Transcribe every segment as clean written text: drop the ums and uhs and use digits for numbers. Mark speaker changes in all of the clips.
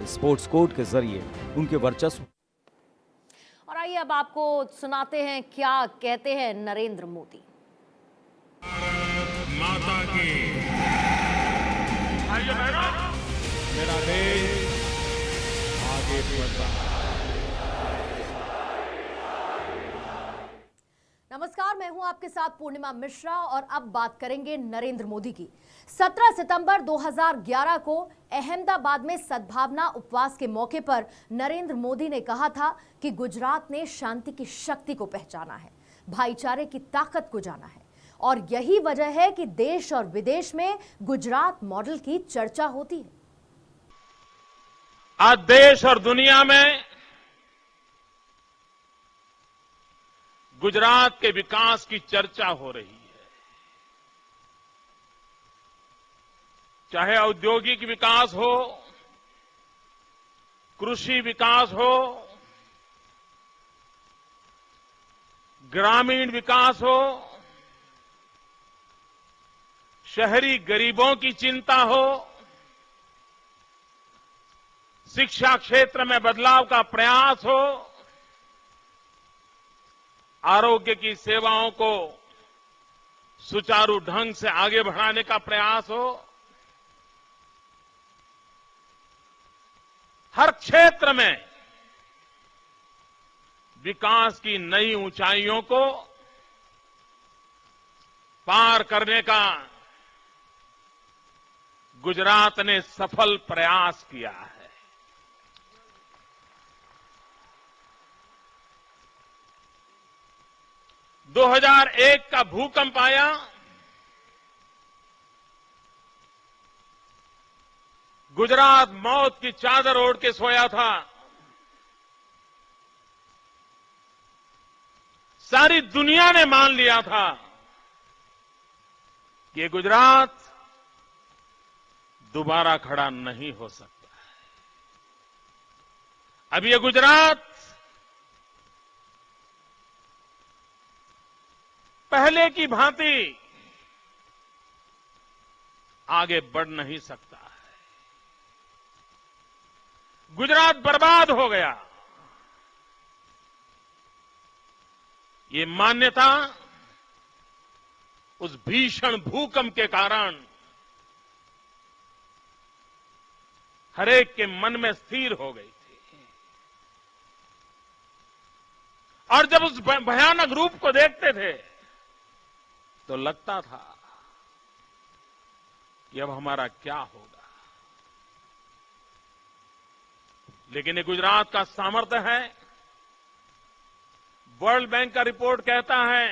Speaker 1: Sports code के जरिए उनके वर्चस्व।
Speaker 2: और आइए अब आपको सुनाते हैं क्या कहते हैं नरेंद्र मोदी।
Speaker 3: माता की भाइयों बहनों, मेरा देश आगे बढ़ता है।
Speaker 2: नमस्कार, मैं हूं आपके साथ पूर्णिमा मिश्रा और अब बात करेंगे नरेंद्र मोदी की। 17 सितंबर 2011 को अहमदाबाद में सद्भावना उपवास के मौके पर नरेंद्र मोदी ने कहा था कि गुजरात ने शांति की शक्ति को पहचाना है, भाईचारे की ताकत को जाना है और यही वजह है कि देश और विदेश में गुजरात मॉडल की चर्चा होती है।
Speaker 3: आज देश और दुनिया में गुजरात के विकास की चर्चा हो रही है। चाहे औद्योगिक विकास हो, कृषि विकास हो, ग्रामीण विकास हो, शहरी गरीबों की चिंता हो, शिक्षा क्षेत्र में बदलाव का प्रयास हो, आरोग्य की सेवाओं को सुचारू ढंग से आगे बढ़ाने का प्रयास हो, हर क्षेत्र में विकास की नई ऊंचाइयों को पार करने का गुजरात ने सफल प्रयास किया है। 2001 का भूकंप आया, गुजरात मौत की चादर ओढ़ के सोया था। सारी दुनिया ने मान लिया था कि गुजरात दोबारा खड़ा नहीं हो सकता है। अब ये गुजरात पहले की भांति आगे बढ़ नहीं सकता है। गुजरात बर्बाद हो गया, ये मान्यता उस भीषण भूकंप के कारण हरेक के मन में स्थिर हो गई थी और जब उस भयानक रूप को देखते थे तो लगता था कि अब हमारा क्या होगा। लेकिन ये गुजरात का सामर्थ्य है। वर्ल्ड बैंक का रिपोर्ट कहता है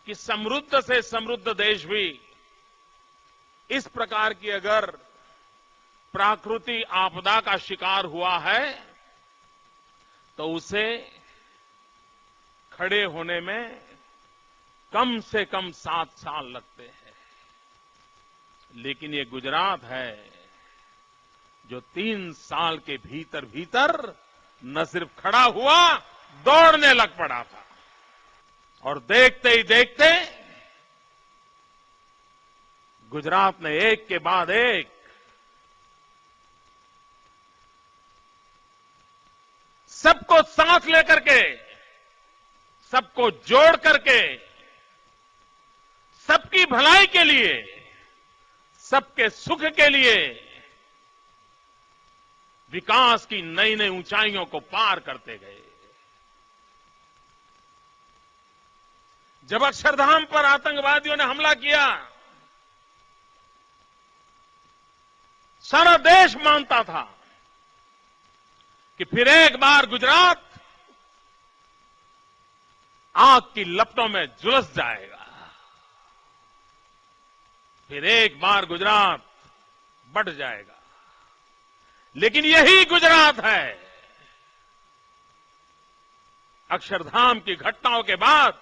Speaker 3: कि समृद्ध से समृद्ध देश भी इस प्रकार की अगर प्राकृतिक आपदा का शिकार हुआ है तो उसे खड़े होने में कम से कम 7 साल लगते हैं। लेकिन ये गुजरात है जो 3 साल के भीतर भीतर न सिर्फ खड़ा हुआ, दौड़ने लग पड़ा था। और देखते ही देखते गुजरात ने एक के बाद एक सबको साथ लेकर के, सबको जोड़ करके, सबकी भलाई के लिए, सबके सुख के लिए विकास की नई नई ऊंचाइयों को पार करते गए। जब अक्षरधाम पर आतंकवादियों ने हमला किया, सारा देश मानता था कि फिर एक बार गुजरात आग की लपटों में झुलस जाएगा, फिर एक बार गुजरात बढ़ जाएगा। लेकिन यही गुजरात है। अक्षरधाम की घटनाओं के बाद,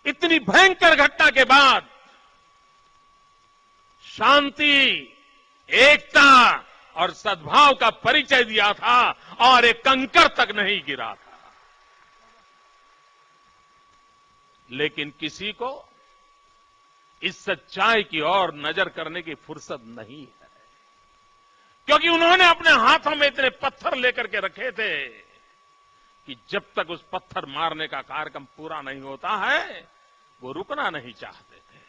Speaker 3: इतनी भयंकर घटना के बाद शांति, एकता और सद्भाव का परिचय दिया था और एक कंकर तक नहीं गिरा था। लेकिन किसी को इस सच्चाई की ओर नजर करने की फुर्सत नहीं है, क्योंकि उन्होंने अपने हाथों में इतने पत्थर लेकर के रखे थे कि जब तक उस पत्थर मारने का कार्यक्रम पूरा नहीं होता है वो रुकना नहीं चाहते थे।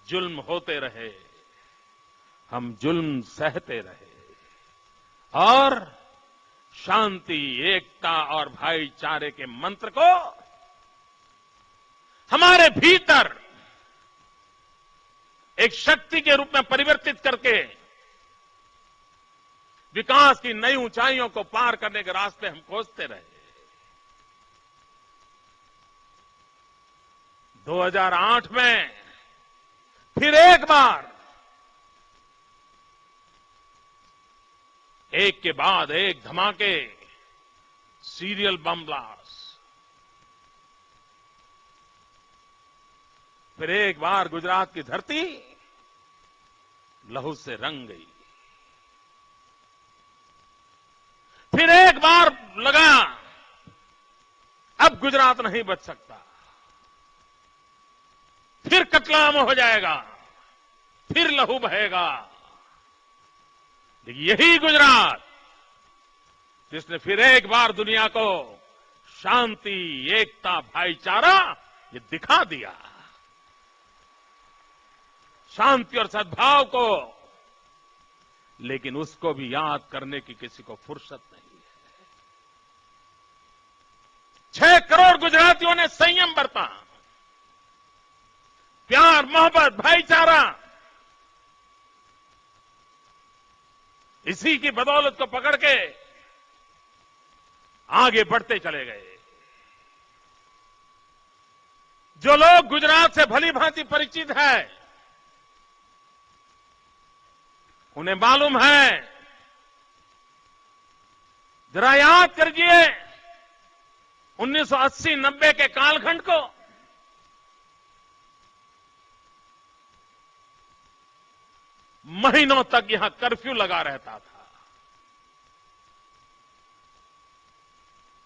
Speaker 3: जुल्म होते रहे, हम जुल्म सहते रहे और शांति, एकता और भाईचारे के मंत्र को हमारे भीतर एक शक्ति के रूप में परिवर्तित करके विकास की नई ऊंचाइयों को पार करने के रास्ते हम खोजते रहे। 2008 में फिर एक बार एक के बाद एक धमाके, सीरियल बम ब्लास्ट, फिर एक बार गुजरात की धरती लहू से रंग गई। फिर एक बार लगा अब गुजरात नहीं बच सकता, फिर कत्लेआम हो जाएगा, फिर लहू बहेगा। लेकिन यही गुजरात जिसने फिर एक बार दुनिया को शांति, एकता, भाईचारा ये दिखा दिया, शांति और सद्भाव को, लेकिन उसको भी याद करने की किसी को फुर्सत नहीं है। 6 करोड़ गुजरातियों ने संयम बरता, प्यार, मोहब्बत, भाईचारा, इसी की बदौलत को पकड़ के आगे बढ़ते चले गए। जो लोग गुजरात से भली भांति परिचित है उन्हें मालूम है, जरा याद करिए 1980-90 के कालखंड को। महीनों तक यहां कर्फ्यू लगा रहता था।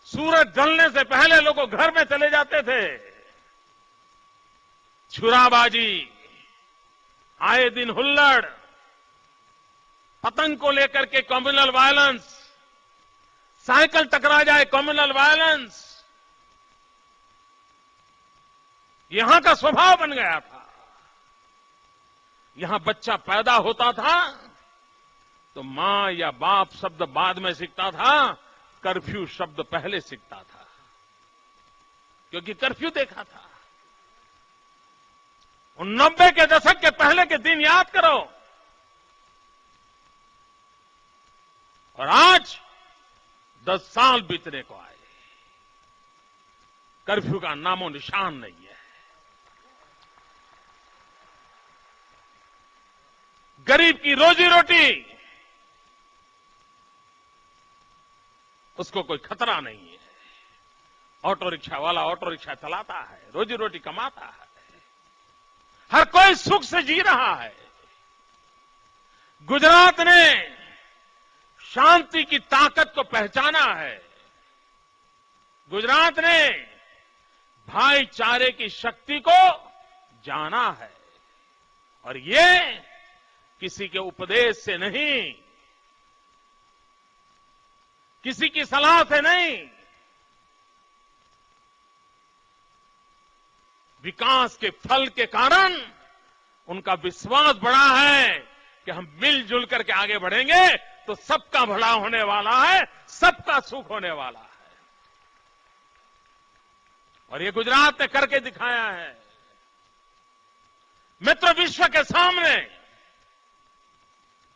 Speaker 3: सूरज ढलने से पहले लोग घर में चले जाते थे। छुराबाजी, आए दिन हुल्लड़, पतंग को लेकर के कम्युनल वायलेंस, साइकिल टकरा जाए कम्युनल वायलेंस, यहां का स्वभाव बन गया था। यहां बच्चा पैदा होता था तो मां या बाप शब्द बाद में सीखता था, कर्फ्यू शब्द पहले सीखता था, क्योंकि कर्फ्यू देखा था। उन 90 के दशक के पहले के दिन याद करो, और आज 10 साल बीतने को आए, कर्फ्यू का नामो निशान नहीं है। गरीब की रोजी रोटी, उसको कोई खतरा नहीं है। ऑटो रिक्शा वाला ऑटो रिक्शा चलाता है, रोजी रोटी कमाता है, हर कोई सुख से जी रहा है। गुजरात ने शांति की ताकत को पहचाना है। गुजरात ने भाईचारे की शक्ति को जाना है, और ये किसी के उपदेश से नहीं, किसी की सलाह से नहीं, विकास के फल के कारण उनका विश्वास बढ़ा है कि हम मिलजुल करके आगे बढ़ेंगे तो सबका भला होने वाला है, सबका सुख होने वाला है। और ये गुजरात ने करके दिखाया है। मित्र, विश्व के सामने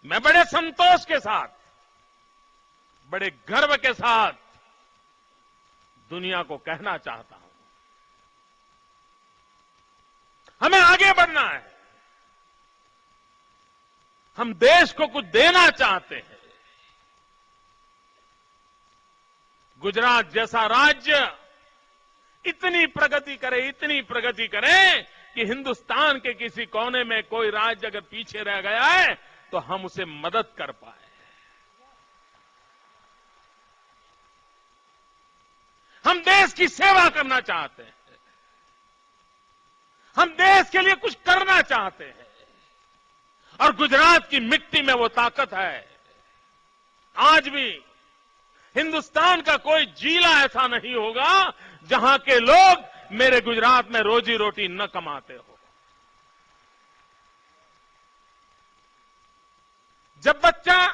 Speaker 3: मैं बड़े संतोष के साथ, बड़े गर्व के साथ दुनिया को कहना चाहता हूं, हमें आगे बढ़ना है। हम देश को कुछ देना चाहते हैं। गुजरात जैसा राज्य इतनी प्रगति करे कि हिंदुस्तान के किसी कोने में कोई राज्य अगर पीछे रह गया है तो हम उसे मदद कर पाए। हम देश की सेवा करना चाहते हैं, हम देश के लिए कुछ करना चाहते हैं, और गुजरात की मिट्टी में वो ताकत है। आज भी हिंदुस्तान का कोई जिला ऐसा नहीं होगा जहां के लोग मेरे गुजरात में रोजी रोटी न कमाते हो। जब बच्चा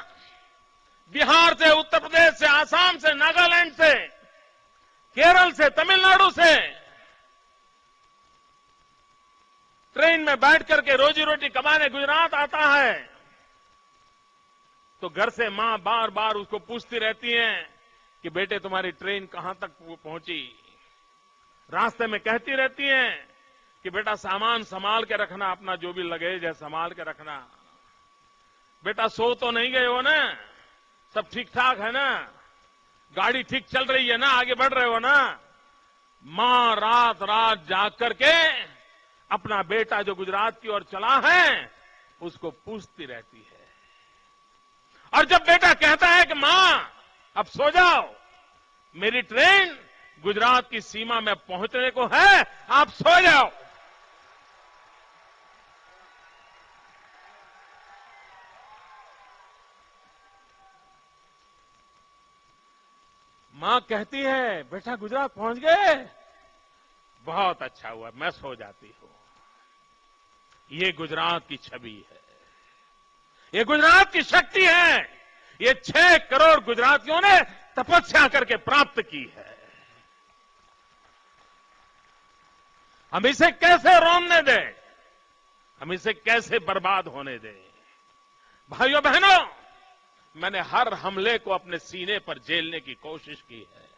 Speaker 3: बिहार से, उत्तर प्रदेश से, आसाम से, नागालैंड से, केरल से, तमिलनाडु से ट्रेन में बैठ करके रोजी रोटी कमाने गुजरात आता है, तो घर से मां बार बार उसको पूछती रहती है कि बेटे तुम्हारी ट्रेन कहां तक पहुंची। रास्ते में कहती रहती हैं कि बेटा सामान संभाल के रखना, अपना जो भी लगेज है संभाल के रखना। बेटा सो तो नहीं गए हो ना, सब ठीक ठाक है ना, गाड़ी ठीक चल रही है ना, आगे बढ़ रहे हो ना। मां रात रात जाग करके अपना बेटा जो गुजरात की ओर चला है उसको पूछती रहती है। और जब बेटा कहता है कि मां अब सो जाओ, मेरी ट्रेन गुजरात की सीमा में पहुंचने को है, आप सो जाओ, मां कहती है बेटा गुजरात पहुंच गए, बहुत अच्छा हुआ, मैं सो जाती हूं। ये गुजरात की छवि है, ये गुजरात की शक्ति है, ये 6 करोड़ गुजरातियों ने तपस्या करके प्राप्त की है। हम इसे कैसे रोने दें, हम इसे कैसे बर्बाद होने दें। भाइयों बहनों, मैंने हर हमले को अपने सीने पर झेलने की कोशिश की है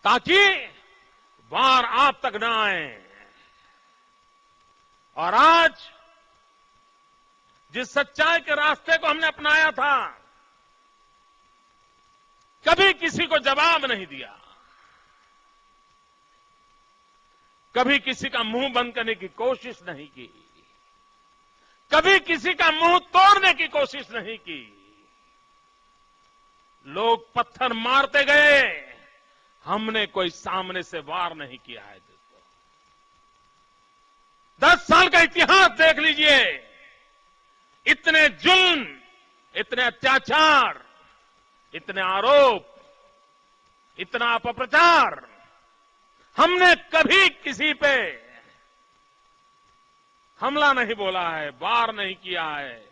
Speaker 3: ताकि वार आप तक न आए। और आज जिस सच्चाई के रास्ते को हमने अपनाया था, कभी किसी को जवाब नहीं दिया, कभी किसी का मुंह बंद करने की कोशिश नहीं की, कभी किसी का मुंह तोड़ने की कोशिश नहीं की। लोग पत्थर मारते गए, हमने कोई सामने से वार नहीं किया है। 10 साल का इतिहास देख लीजिए, इतने जुल्म, इतने अत्याचार, इतने आरोप, इतना अपप्रचार हमने कभी किसी पे हमला नहीं बोला है, वार नहीं किया है।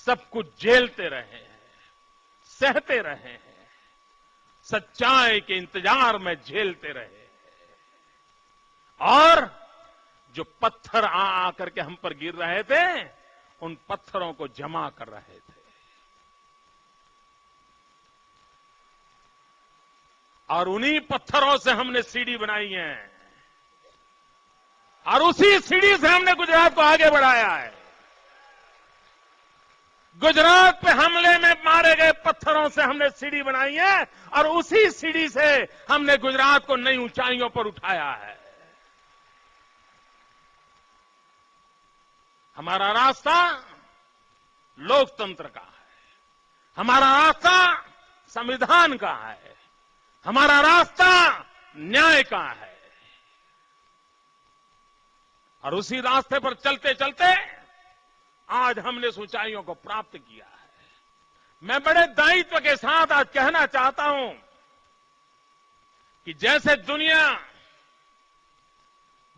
Speaker 3: सब कुछ झेलते रहे हैं, सहते रहे हैं, सच्चाई के इंतजार में झेलते रहे हैं। और जो पत्थर आ करके हम पर गिर रहे थे, उन पत्थरों को जमा कर रहे थे। और उन्हीं पत्थरों से हमने सीढ़ी बनाई है, और उसी सीढ़ी से हमने गुजरात को आगे बढ़ाया है। गुजरात पे हमले में मारे गए पत्थरों से हमने सीढ़ी बनाई है, और उसी सीढ़ी से हमने गुजरात को नई ऊंचाइयों पर उठाया है। हमारा रास्ता लोकतंत्र का है, हमारा रास्ता संविधान का है, हमारा रास्ता न्याय का है। और उसी रास्ते पर चलते चलते आज हमने उस ऊंचाइयों को प्राप्त किया है। मैं बड़े दायित्व के साथ आज कहना चाहता हूं कि जैसे दुनिया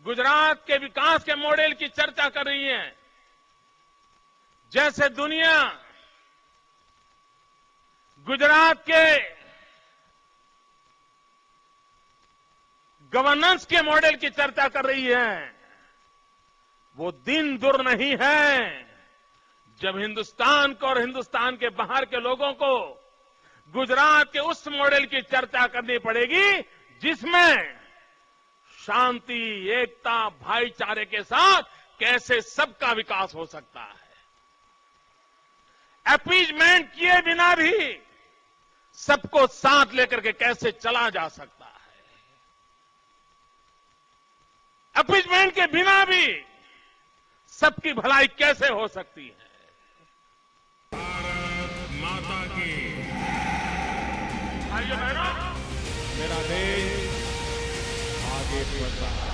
Speaker 3: गुजरात के विकास के मॉडल की चर्चा कर रही है, जैसे दुनिया गुजरात के गवर्नेंस के मॉडल की चर्चा कर रही है, वो दिन दूर नहीं है जब हिंदुस्तान को और हिंदुस्तान के बाहर के लोगों को गुजरात के उस मॉडल की चर्चा करनी पड़ेगी जिसमें शांति, एकता, भाईचारे के साथ कैसे सबका विकास हो सकता है। अपीजमेंट किए बिना भी सबको साथ लेकर के कैसे चला जा सकता है। अपीजमेंट के बिना भी सबकी भलाई कैसे हो सकती है।
Speaker 4: भारत माता की।
Speaker 3: भाइयों बहनों,
Speaker 1: मेरा देश आगे बढ़ रहा है।